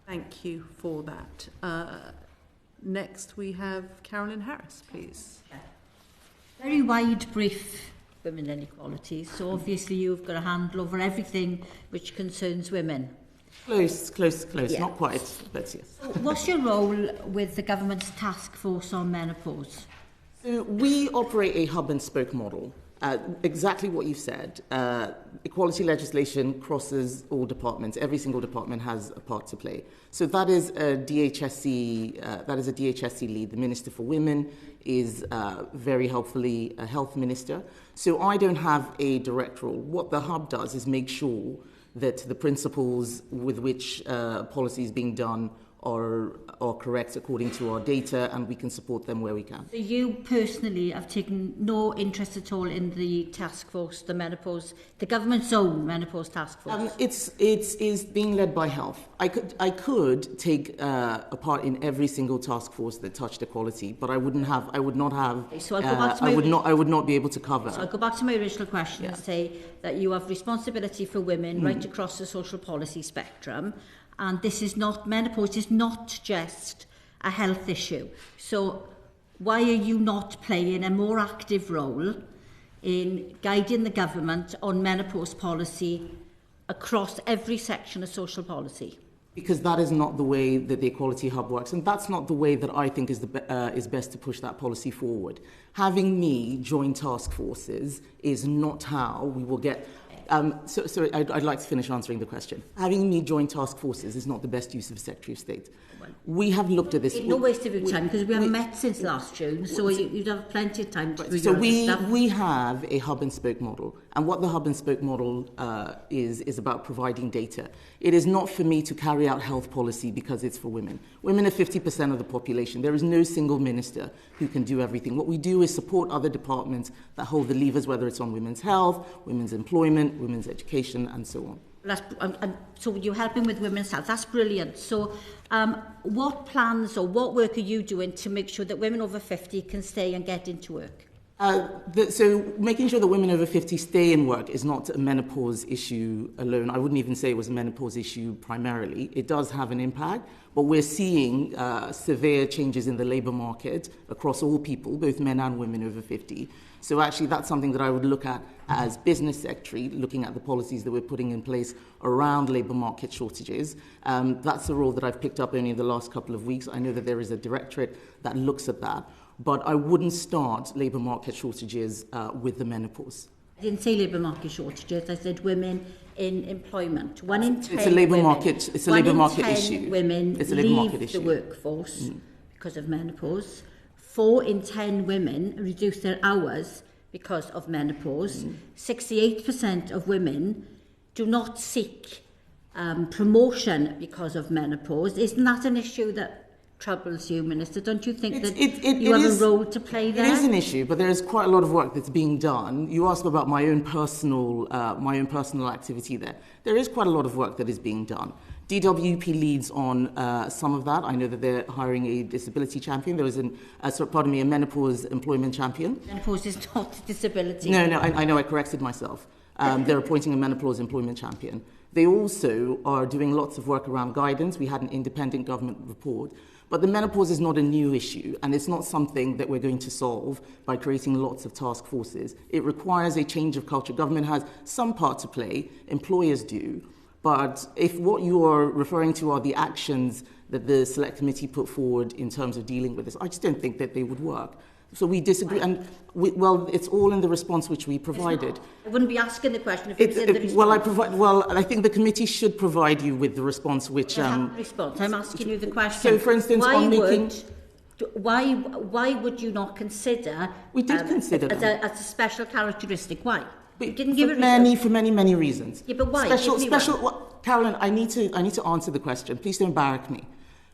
Thank you for that. Next, we have Carolyn Harris, please. Very wide brief, women inequalities. So obviously you've got a handle over everything which concerns women. Close. Yeah. Not quite, but yes. What's your role with the government's task force on menopause? So we operate a hub and spoke model. Exactly what you've said. Equality legislation crosses all departments. Every single department has a part to play. So that is a DHSC. That is a DHSC lead. The Minister for Women is very helpfully a health minister. So I don't have a direct role. What the hub does is make sure that the principles with which policy is being done are correct according to our data, and we can support them where we can. So you personally have taken no interest at all in the task force, the government's own menopause task force? It is being led by health. I could take a part in every single task force that touched equality, but I would not have. So I'll go back to I would not be able to cover. So I'll go back to my original question and say that you have responsibility for women right across the social policy spectrum. And menopause is not just a health issue. So why are you not playing a more active role in guiding the government on menopause policy across every section of social policy? Because that is not the way that the Equality Hub works, and that's not the way that I think is best to push that policy forward. Having me join task forces is not how we will get. Sorry, I'd like to finish answering the question. Having me join task forces is not the best use of a Secretary of State. We have looked at this. No waste of your time, because we haven't met since last June, so you'd have plenty of time to do so your stuff. we have a hub and spoke model, and what the hub and spoke model is about providing data. It is not for me to carry out health policy because it's for women. Women are 50% of the population. There is no single minister who can do everything. What we do is support other departments that hold the levers, whether it's on women's health, women's employment, women's education, and so on. So you're helping with women's health. That's brilliant. So what plans or what work are you doing to make sure that women over 50 can stay and get into work? So making sure that women over 50 stay in work is not a menopause issue alone. I wouldn't even say it was a menopause issue primarily. It does have an impact, but we're seeing severe changes in the labour market across all people, both men and women over 50. So actually that's something that I would look at as business secretary, looking at the policies that we're putting in place around labour market shortages. That's a role that I've picked up only in the last couple of weeks. I know that there is a directorate that looks at that. But I wouldn't start labour market shortages with the menopause. I didn't say labour market shortages. I said women in employment. 1 in 10 it's a labour women, market. It's a labour market issue. Women leave the workforce because of menopause. 4 in 10 women reduce their hours because of menopause. 68% of women do not seek promotion because of menopause. Isn't that an issue that troubles you, Minister? Don't you think that you have a role to play there? It is an issue, but there is quite a lot of work that's being done. You asked about my own personal activity there. There is quite a lot of work that is being done. DWP leads on some of that. I know that they're hiring a disability champion. There was a menopause employment champion. Menopause is not disability. No, I know. I corrected myself. They're appointing a menopause employment champion. They also are doing lots of work around guidance. We had an independent government report. But the menopause is not a new issue, and it's not something that we're going to solve by creating lots of task forces. It requires a change of culture. Government has some part to play, employers do, but if what you are referring to are the actions that the Select Committee put forward in terms of dealing with this, I just don't think that they would work. So we disagree, and it's all in the response which we provided. I wouldn't be asking the question if it was in the response. I think the committee should provide you with the response which... response. I'm asking you the question. So, for instance, why would you not consider... We did consider that. As a special characteristic. Why? You didn't give it for many reasons. Yeah, but why? Carolyn, I need to answer the question. Please don't barrack me.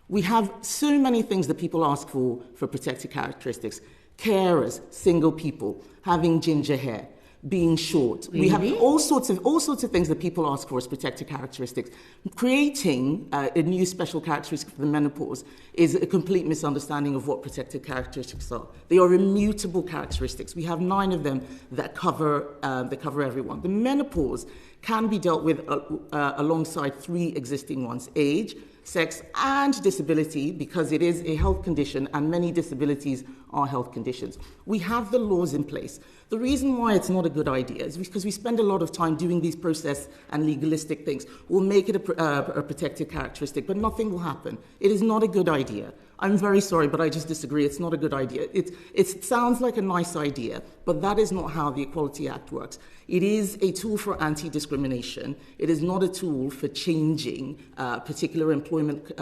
We have so many things that people ask for protected characteristics. Carers, single people, having ginger hair, being short. Really? We have all sorts of things that people ask for as protected characteristics. Creating a new special characteristic for the menopause is a complete misunderstanding of what protected characteristics are. They are immutable characteristics. We have 9 of them that cover everyone. The menopause can be dealt with alongside 3 existing ones: age, sex, and disability, because it is a health condition and many disabilities are health conditions. We have the laws in place. The reason why it's not a good idea is because we spend a lot of time doing these process and legalistic things. We'll make it a protected characteristic, but nothing will happen. It is not a good idea. I'm very sorry, but I just disagree. It's not a good idea. It sounds like a nice idea, but that is not how the Equality Act works. It is a tool for anti-discrimination. It is not a tool for changing particular employment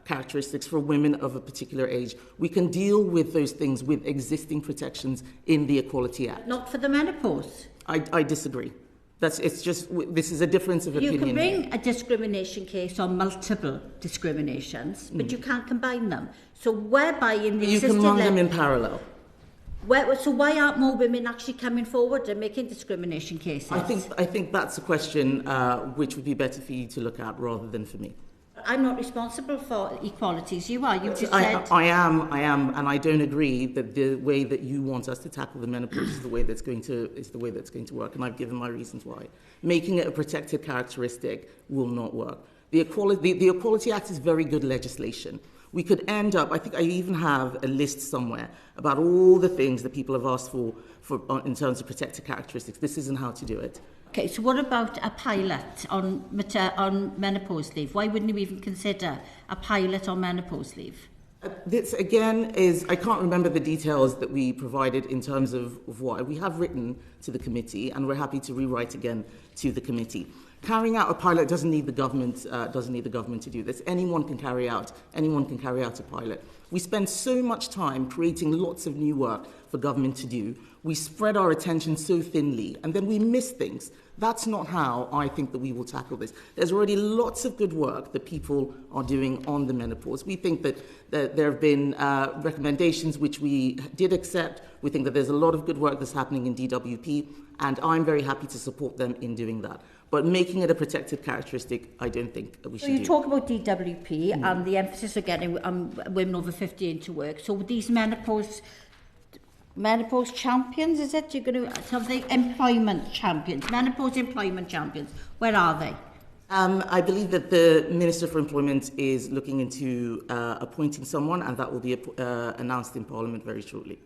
characteristics for women of a particular age. We can deal with those things with existing protections in the Equality Act. Not for the menopause. I disagree. This is a difference of opinion. You can bring a discrimination case on multiple discriminations, but you can't combine them. So whereby in the you can run them in parallel. So why aren't more women actually coming forward and making discrimination cases? I think that's a question which would be better for you to look at rather than for me. I'm not responsible for equalities. You are. You just said... I am, and I don't agree that the way that you want us to tackle the menopause is the way that's going to work. And I've given my reasons why. Making it a protected characteristic will not work. The Equality Act is very good legislation. We could end up, I think I even have a list somewhere about all the things that people have asked for in terms of protected characteristics. This isn't how to do it. Okay, so what about a pilot on menopause leave? Why wouldn't you even consider a pilot on menopause leave? This, again, I can't remember the details that we provided in terms of what. We have written to the committee, and we're happy to rewrite again to the committee. Carrying out a pilot doesn't need the government to do this. Anyone can carry out a pilot. We spend so much time creating lots of new work for government to do. We spread our attention so thinly, and then we miss things. That's not how I think that we will tackle this. There's already lots of good work that people are doing on the menopause. We think that there have been recommendations which we did accept. We think that there's a lot of good work that's happening in DWP, and I'm very happy to support them in doing that. But making it a protected characteristic, I don't think we should do. So you talk about DWP and the emphasis of getting women over 50 into work. So these menopause champions, is it? You're going to something employment champions, menopause employment champions. Where are they? I believe that the Minister for Employment is looking into appointing someone, and that will be announced in Parliament very shortly.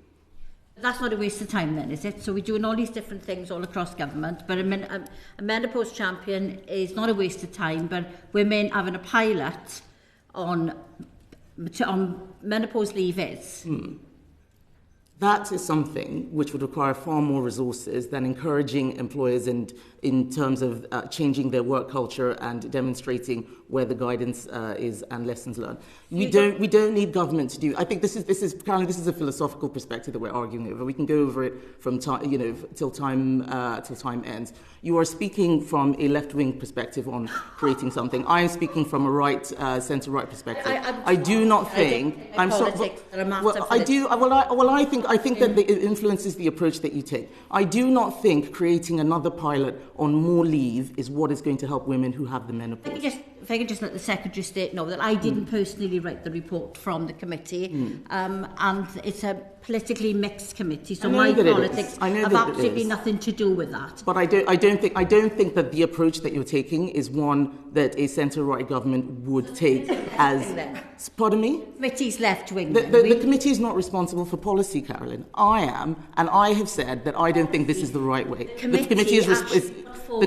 That's not a waste of time then, is it? So we're doing all these different things all across government, but a menopause champion is not a waste of time, but women having a pilot on menopause leave is. That is something which would require far more resources than encouraging employers in terms of changing their work culture and demonstrating where the guidance is and lessons learned. We don't need government to do. I think this is a philosophical perspective that we're arguing over. We can go over it from time, till time ends. You are speaking from a left-wing perspective on creating something. I am speaking from a right, centre-right perspective. I do not think. I think that it influences the approach that you take. I do not think creating another pilot on more leave is what is going to help women who have the menopause. If I could just let the Secretary of State know that I didn't personally write the report from the committee, and it's a politically mixed committee, so my politics have absolutely nothing to do with that. But I don't think that the approach that you're taking is one that a centre-right government would take as... Pardon me? The committee's left-wing. The committee is not responsible for policy, Carolyn. I am, and I have said that I don't think this is the right way. The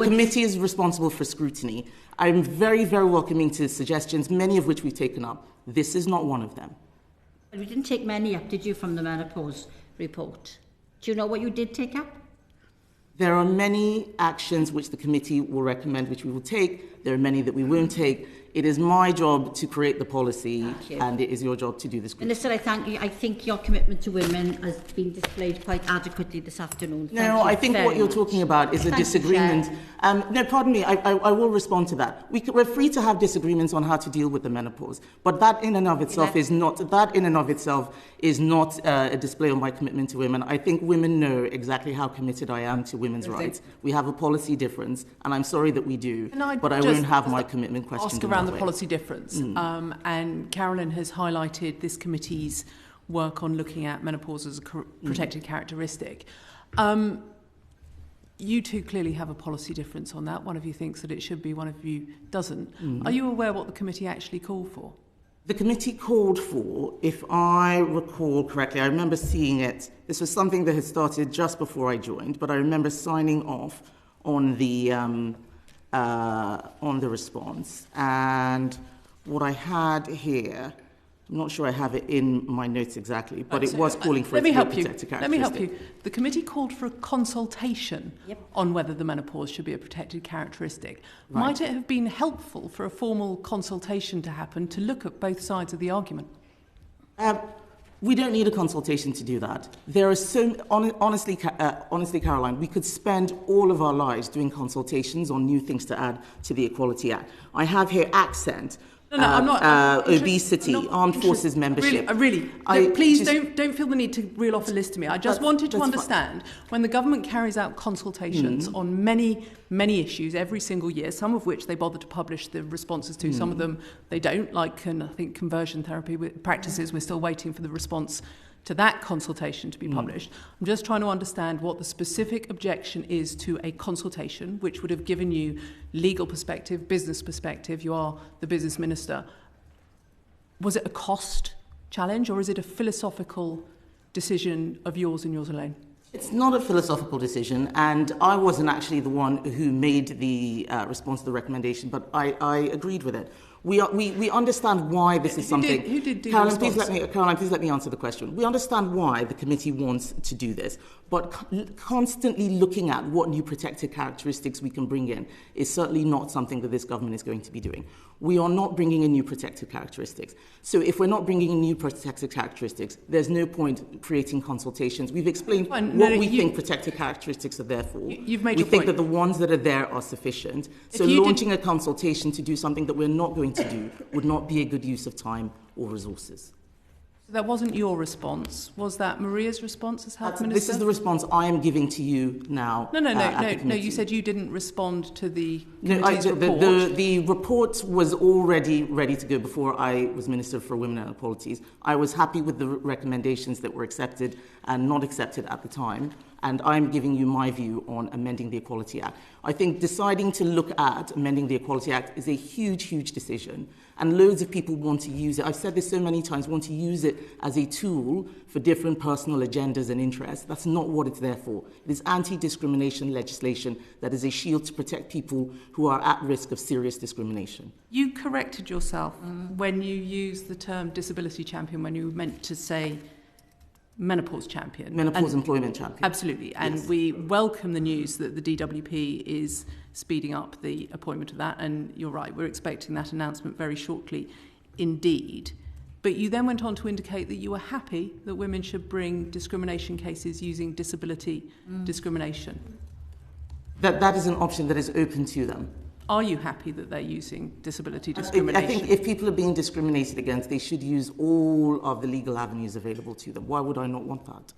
committee is responsible for scrutiny. I'm very, very welcoming to suggestions, many of which we've taken up. This is not one of them. We didn't take many up, did you, from the menopause report? Do you know what you did take up? There are many actions which the committee will recommend, which we will take. There are many that we won't take. It is my job to create the policy, and it is your job to do this. Minister, I thank you. I think your commitment to women has been displayed quite adequately this afternoon. I think what you're talking about is a disagreement. No, pardon me, I will respond to that. We're free to have disagreements on how to deal with the menopause, but that in and of itself is not a display of my commitment to women. I think women know exactly how committed I am to women's rights. We have a policy difference, and I'm sorry that we do, but I won't have my commitment questioned. Around the policy difference, and Carolyn has highlighted this committee's work on looking at menopause as a protected characteristic. You two clearly have a policy difference on that. One of you thinks that it should be, one of you doesn't. Are you aware what the committee actually called for? The committee called for, if I recall correctly, I remember seeing it. This was something that had started just before I joined, but I remember signing off on the response. And what I had here, I'm not sure I have it in my notes exactly, but it was calling for it to be a protected characteristic. Let me help you. The committee called for a consultation on whether the menopause should be a protected characteristic. Right. Might it have been helpful for a formal consultation to happen to look at both sides of the argument? We don't need a consultation to do that. There are honestly, Caroline, we could spend all of our lives doing consultations on new things to add to the Equality Act. I have here accent. I'm not. Obesity, armed forces membership. Please don't feel the need to reel off a list to me. I just wanted to understand when the government carries out consultations on many issues every single year, some of which they bother to publish the responses to, some of them they don't, like I think conversion therapy practices. We're still waiting for the response to that consultation to be published. I'm just trying to understand what the specific objection is to a consultation, which would have given you legal perspective, business perspective. You are the business minister. Was it a cost challenge, or is it a philosophical decision of yours and yours alone? It's not a philosophical decision, and I wasn't actually the one who made the response to the recommendation, but I agreed with it. We understand why this is something. Who did do Caroline, the Caroline, please let me answer the question. We understand why the committee wants to do this, but constantly looking at what new protected characteristics we can bring in is certainly not something that this government is going to be doing. We are not bringing in new protected characteristics. So if we're not bringing in new protected characteristics, there's no point creating consultations. We've explained what we think protected characteristics are there for. You've made we your think point. that the ones that are there are sufficient. So launching a consultation to do something that we're not going to do would not be a good use of time or resources. So that wasn't your response. Was that Maria's response as Health Minister? This is the response I am giving to you now. No. You said you didn't respond to the committee's report. The report was already ready to go before I was Minister for Women and Equalities. I was happy with the recommendations that were accepted and not accepted at the time, and I'm giving you my view on amending the Equality Act. I think deciding to look at amending the Equality Act is a huge decision, and loads of people want to use it. I've said this so many times, want to use it as a tool for different personal agendas and interests. That's not what it's there for. It is anti-discrimination legislation that is a shield to protect people who are at risk of serious discrimination. You corrected yourself when you used the term disability champion when you were meant to say menopause champion. Menopause employment champion. Absolutely. And yes, we welcome the news that the DWP is speeding up the appointment of that. And you're right, we're expecting that announcement very shortly indeed. But you then went on to indicate that you were happy that women should bring discrimination cases using disability discrimination. That is an option that is open to them. Are you happy that they're using disability discrimination? I think if people are being discriminated against, they should use all of the legal avenues available to them. Why would I not want that?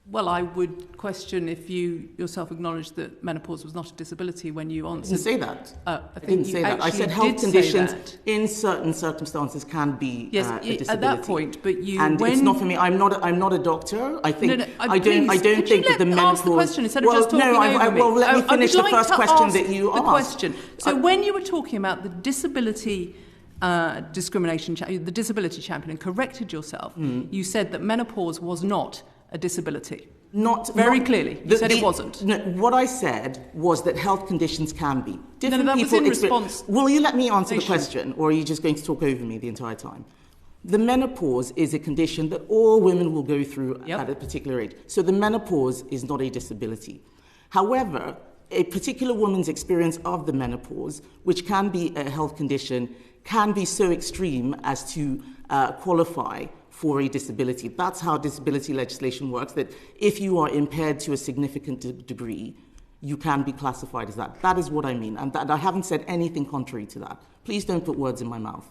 Well, I would question if you yourself acknowledged that menopause was not a disability when you answered. I didn't say that. I didn't say that. I said health conditions in certain circumstances can be a disability. At that point, but you and it's not for me. I'm not a doctor. I think I don't think that the menopause. Ask the question instead of just talking over me. Well, let me finish the first question that you asked. The question. So when you were talking about the disability discrimination, the disability champion, and corrected yourself, you said that menopause was not a disability. Clearly. You said it wasn't. No, what I said was that health conditions can be. That was in response. Will you let me answer the question, or are you just going to talk over me the entire time? The menopause is a condition that all women will go through at a particular age. So the menopause is not a disability. However, a particular woman's experience of the menopause, which can be a health condition, can be so extreme as to qualify for a disability. That's how disability legislation works, that if you are impaired to a significant degree, you can be classified as that. That is what I mean, and I haven't said anything contrary to that. Please don't put words in my mouth.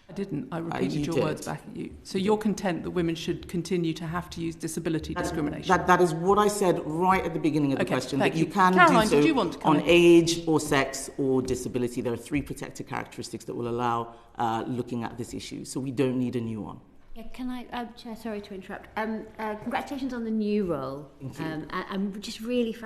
I didn't. I repeated your words back at you. So you're content that women should continue to have to use disability discrimination? That is what I said right at the beginning of the question, that you can Caroline, do did you want to so on age or sex or disability. There are 3 protected characteristics that will allow looking at this issue, so we don't need a new one. Yeah, can I, Chair, sorry to interrupt. Congratulations on the new role. Thank you. I'm just really